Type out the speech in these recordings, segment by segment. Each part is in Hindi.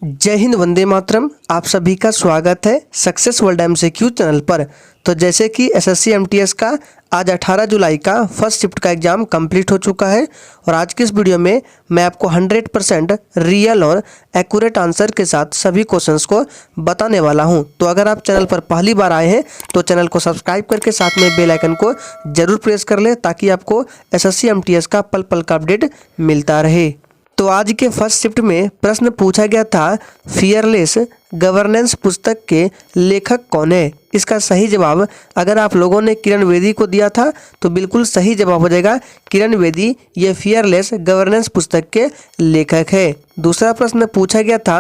जय हिंद, वंदे मातरम। आप सभी का स्वागत है सक्सेस वर्ल्ड MCQ चैनल पर। तो जैसे कि SSC MTS का आज 18 जुलाई का फर्स्ट शिफ्ट का एग्ज़ाम कंप्लीट हो चुका है और आज की इस वीडियो में मैं आपको 100% रियल और एक्यूरेट आंसर के साथ सभी क्वेश्चंस को बताने वाला हूं। तो अगर आप चैनल पर पहली बार आए हैं तो चैनल को सब्सक्राइब करके साथ में बेल आइकन को ज़रूर प्रेस कर ले ताकि आपको SSC MTS का पल पल का अपडेट मिलता रहे। तो आज के फर्स्ट शिफ्ट में प्रश्न पूछा गया था, फियरलेस गवर्नेंस पुस्तक के लेखक कौन है। इसका सही जवाब अगर आप लोगों ने किरण बेदी को दिया था तो बिल्कुल सही जवाब हो जाएगा किरण बेदी। ये फियरलेस गवर्नेंस पुस्तक के लेखक है। दूसरा प्रश्न पूछा गया था,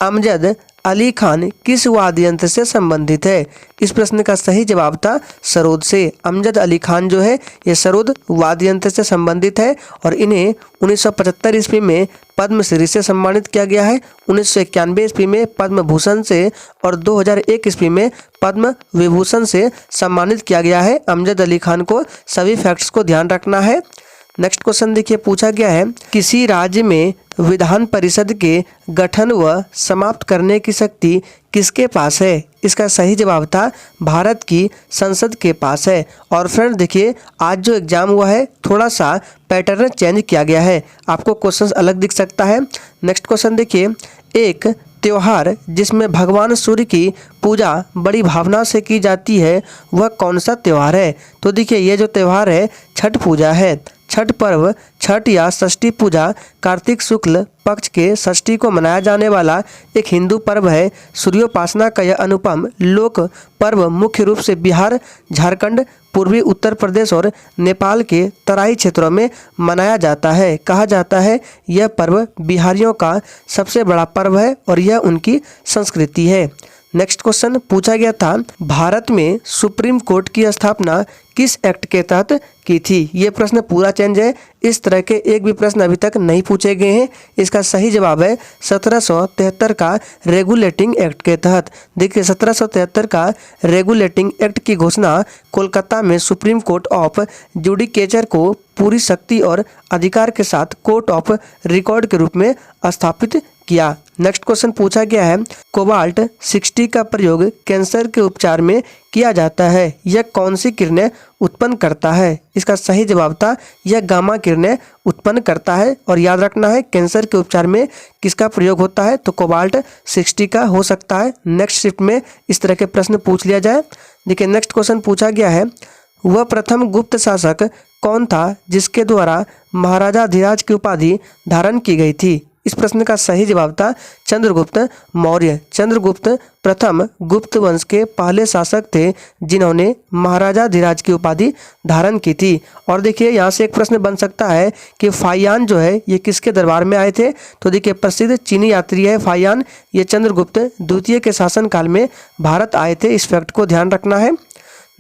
अमजद अली खान किस वाद्य यंत्र से संबंधित है। इस प्रश्न का सही जवाब था सरोद से। अमजद अली खान जो है ये सरोद वाद्य यंत्र से संबंधित है और इन्हें 1975 ईस्वी में पद्मश्री से सम्मानित किया गया है, 1991 ईस्वी में पद्म भूषण से और 2001 ईस्वी में पद्म विभूषण से सम्मानित किया गया है। अमजद अली खान को सभी फैक्ट्स को ध्यान रखना है। नेक्स्ट क्वेश्चन देखिए, पूछा गया है, किसी राज्य में विधान परिषद के गठन व समाप्त करने की शक्ति किसके पास है। इसका सही जवाब था भारत की संसद के पास है। और फ्रेंड देखिए, आज जो एग्जाम हुआ है थोड़ा सा पैटर्न चेंज किया गया है, आपको क्वेश्चन अलग दिख सकता है। नेक्स्ट क्वेश्चन देखिए, एक त्योहार जिसमें भगवान सूर्य की पूजा बड़ी भावना से की जाती है वह कौन सा त्योहार है। तो देखिए, ये जो त्योहार है छठ पूजा है। छठ पर्व, छठ या षष्ठी पूजा कार्तिक शुक्ल पक्ष के षष्ठी को मनाया जाने वाला एक हिंदू पर्व है। सूर्योपासना का यह अनुपम लोक पर्व मुख्य रूप से बिहार, झारखंड, पूर्वी उत्तर प्रदेश और नेपाल के तराई क्षेत्रों में मनाया जाता है। कहा जाता है यह पर्व बिहारियों का सबसे बड़ा पर्व है और यह उनकी संस्कृति है। नेक्स्ट क्वेश्चन पूछा गया था, भारत में सुप्रीम कोर्ट की स्थापना किस एक्ट के तहत की थी। ये प्रश्न पूरा चेंज है, इस तरह के एक भी प्रश्न अभी तक नहीं पूछे गए हैं। इसका सही जवाब है 1773 का रेगुलेटिंग एक्ट के तहत। देखिए, 1773 का रेगुलेटिंग एक्ट की घोषणा कोलकाता में सुप्रीम कोर्ट ऑफ जुडिकेचर को पूरी शक्ति और अधिकार के साथ कोर्ट ऑफ रिकॉर्ड के रूप में स्थापित किया। नेक्स्ट क्वेश्चन पूछा गया है, कोबाल्ट 60 का प्रयोग कैंसर के उपचार में किया जाता है, यह कौन सी किरणें उत्पन्न करता है। इसका सही जवाब था यह गामा किरणें उत्पन्न करता है। और याद रखना है कैंसर के उपचार में किसका प्रयोग होता है, तो कोबाल्ट 60 का हो सकता है। नेक्स्ट शिफ्ट में इस तरह के प्रश्न पूछ लिया जाए। देखिए, नेक्स्ट क्वेश्चन पूछा गया है, वह प्रथम गुप्त शासक कौन था जिसके द्वारा महाराजा धीराज की उपाधि धारण की गई थी। इस प्रश्न का सही जवाब था चंद्रगुप्त मौर्य। चंद्रगुप्त प्रथम गुप्त वंश के पहले शासक थे जिन्होंने महाराजा धीराज की उपाधि धारण की थी। और देखिए, यहाँ से एक प्रश्न बन सकता है कि फाहियान जो है ये किसके दरबार में आए थे। तो देखिए, प्रसिद्ध चीनी यात्री है फाहियान, ये चंद्रगुप्त द्वितीय के शासनकाल में भारत आए थे। इस फैक्ट को ध्यान रखना है।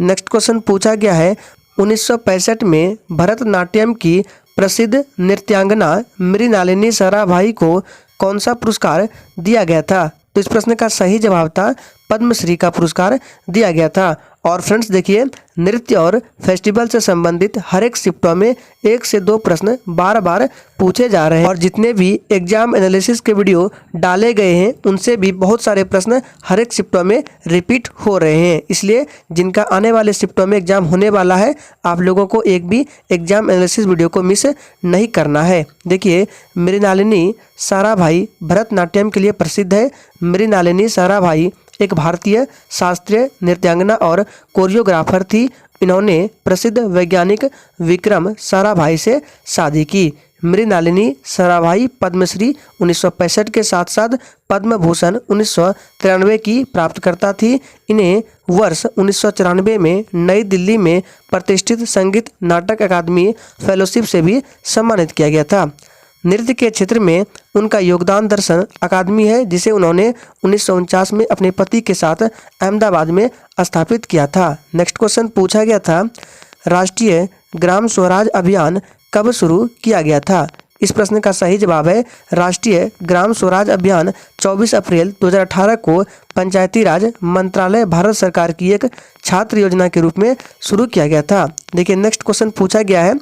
नेक्स्ट क्वेश्चन पूछा गया है, 1965 में भरतनाट्यम की प्रसिद्ध नृत्यांगना मृणालिनी साराभाई को कौन सा पुरस्कार दिया गया था। तो इस प्रश्न का सही जवाब था पद्मश्री का पुरस्कार दिया गया था। और फ्रेंड्स देखिए, नृत्य और फेस्टिवल से संबंधित हर एक शिफ्टों में 1 से 2 प्रश्न बार बार पूछे जा रहे हैं और जितने भी एग्जाम एनालिसिस के वीडियो डाले गए हैं उनसे भी बहुत सारे प्रश्न हर एक शिफ्टों में रिपीट हो रहे हैं। इसलिए जिनका आने वाले शिफ्टों में एग्जाम होने वाला है आप लोगों को एक भी एग्जाम एनालिसिस वीडियो को मिस नहीं करना है। देखिए, मृणालिनी साराभाई भरतनाट्यम के लिए प्रसिद्ध है। मृणालिनी साराभाई एक भारतीय शास्त्रीय नृत्यांगना और कोरियोग्राफर थी। इन्होंने प्रसिद्ध वैज्ञानिक विक्रम साराभाई से शादी की। मृणालिनी साराभाई पद्मश्री 1965 के साथ साथ पद्म भूषण 1993 की प्राप्तकर्ता थी। इन्हें वर्ष 1994 में नई दिल्ली में प्रतिष्ठित संगीत नाटक अकादमी फेलोशिप से भी सम्मानित किया गया था। नृत्य के क्षेत्र में उनका योगदान दर्शन अकादमी है जिसे उन्होंने 1949 में अपने पति के साथ अहमदाबाद में स्थापित किया था। नेक्स्ट क्वेश्चन पूछा गया था, राष्ट्रीय ग्राम स्वराज अभियान कब शुरू किया गया था। इस प्रश्न का सही जवाब है राष्ट्रीय ग्राम स्वराज अभियान 24 अप्रैल 2018 को पंचायती राज मंत्रालय भारत सरकार की एक छात्र योजना के रूप में शुरू किया गया था। देखिए नेक्स्ट क्वेश्चन पूछा गया है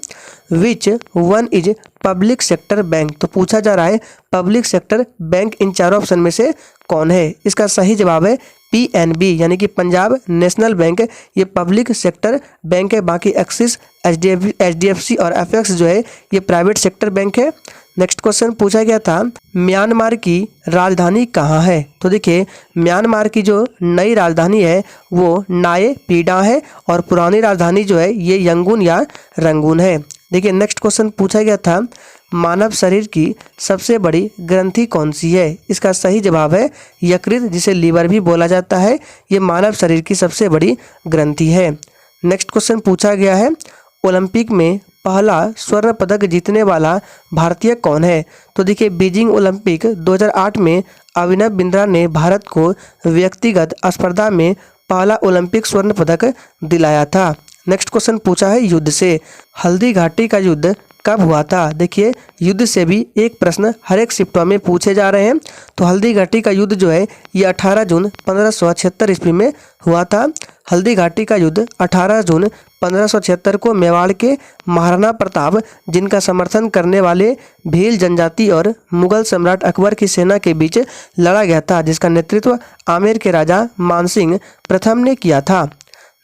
which one is public sector bank. तो पूछा जा रहा है पब्लिक सेक्टर बैंक इन चारों ऑप्शन में से कौन है। इसका सही जवाब है PNB यानी कि पंजाब नेशनल बैंक। ये पब्लिक सेक्टर बैंक है, बाकी एक्सिस HDFC और FX जो है ये प्राइवेट सेक्टर बैंक है। नेक्स्ट क्वेश्चन पूछा गया था म्यांमार की राजधानी कहाँ है। तो देखिए म्यांमार की जो नई राजधानी है वो नाए पीडा है और पुरानी राजधानी जो है ये यंगून या रंगून है। देखिए नेक्स्ट क्वेश्चन पूछा गया था मानव शरीर की सबसे बड़ी ग्रंथि कौन सी है। इसका सही जवाब है यकृत, जिसे लीवर भी बोला जाता है। ये मानव शरीर की सबसे बड़ी ग्रंथि है। नेक्स्ट क्वेश्चन पूछा गया है ओलंपिक में पहला स्वर्ण पदक जीतने वाला भारतीय कौन है। तो देखिए बीजिंग ओलंपिक 2008 में अभिनव बिंद्रा ने भारत को व्यक्तिगत स्पर्धा में पहला ओलंपिक स्वर्ण पदक दिलाया था। नेक्स्ट क्वेश्चन पूछा है युद्ध से हल्दी घाटी का युद्ध कब हुआ था। देखिए युद्ध से भी एक प्रश्न हर एक शिफ्टों में पूछे जा रहे हैं। तो हल्दी घाटी का युद्ध जो है ये 18 जून 1576 ईस्वी में हुआ था। हल्दी घाटी का युद्ध 18 जून 1576 को मेवाड़ के महाराणा प्रताप, जिनका समर्थन करने वाले भील जनजाति और मुगल सम्राट अकबर की सेना के बीच लड़ा गया था, जिसका नेतृत्व आमेर के राजा मानसिंह प्रथम ने किया था।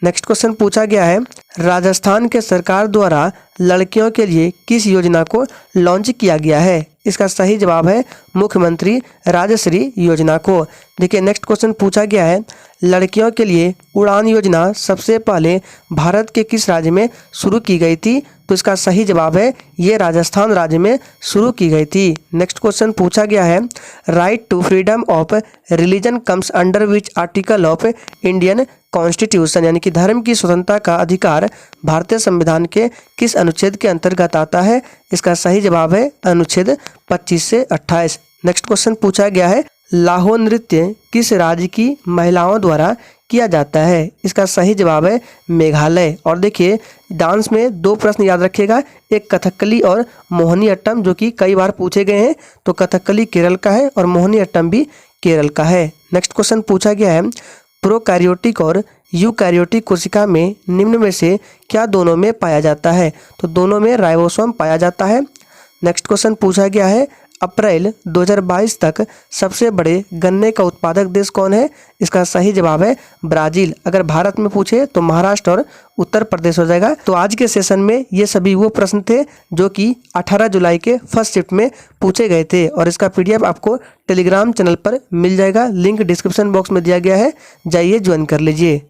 नेक्स्ट क्वेश्चन पूछा गया है राजस्थान के सरकार द्वारा लड़कियों के लिए किस योजना को लॉन्च किया गया है। इसका सही जवाब है मुख्यमंत्री राजश्री योजना को। देखिए नेक्स्ट क्वेश्चन पूछा गया है लड़कियों के लिए उड़ान योजना सबसे पहले भारत के किस राज्य में शुरू की गई थी। तो इसका सही जवाब है ये राजस्थान राज्य में शुरू की गई थी। नेक्स्ट क्वेश्चन पूछा गया है right to freedom of religion comes under which article of Indian constitution, यानी कि धर्म की स्वतंत्रता का अधिकार भारतीय संविधान के किस अनुच्छेद के अंतर्गत आता है। इसका सही जवाब है अनुच्छेद 25 से 28। नेक्स्ट क्वेश्चन पूछा गया है लाहो नृत्य किस राज्य की महिलाओं द्वारा किया जाता है। इसका सही जवाब है मेघालय। और देखिए डांस में दो प्रश्न याद रखिएगा, एक कथकली और मोहिनी अट्टम, जो कि कई बार पूछे गए हैं। तो कथकली केरल का है और मोहिनी अट्टम भी केरल का है। नेक्स्ट क्वेश्चन पूछा गया है प्रोकैरियोटिक और यूकैरियोटिक कोशिका में निम्न में से क्या दोनों में पाया जाता है। तो दोनों में राइबोसोम पाया जाता है। नेक्स्ट क्वेश्चन पूछा गया है अप्रैल 2022 तक सबसे बड़े गन्ने का उत्पादक देश कौन है। इसका सही जवाब है ब्राज़ील। अगर भारत में पूछे तो महाराष्ट्र और उत्तर प्रदेश हो जाएगा। तो आज के सेशन में ये सभी वो प्रश्न थे जो कि 18 जुलाई के फर्स्ट शिफ्ट में पूछे गए थे और इसका PDF आपको टेलीग्राम चैनल पर मिल जाएगा। लिंक डिस्क्रिप्शन बॉक्स में दिया गया है, जाइए ज्वाइन कर लीजिए।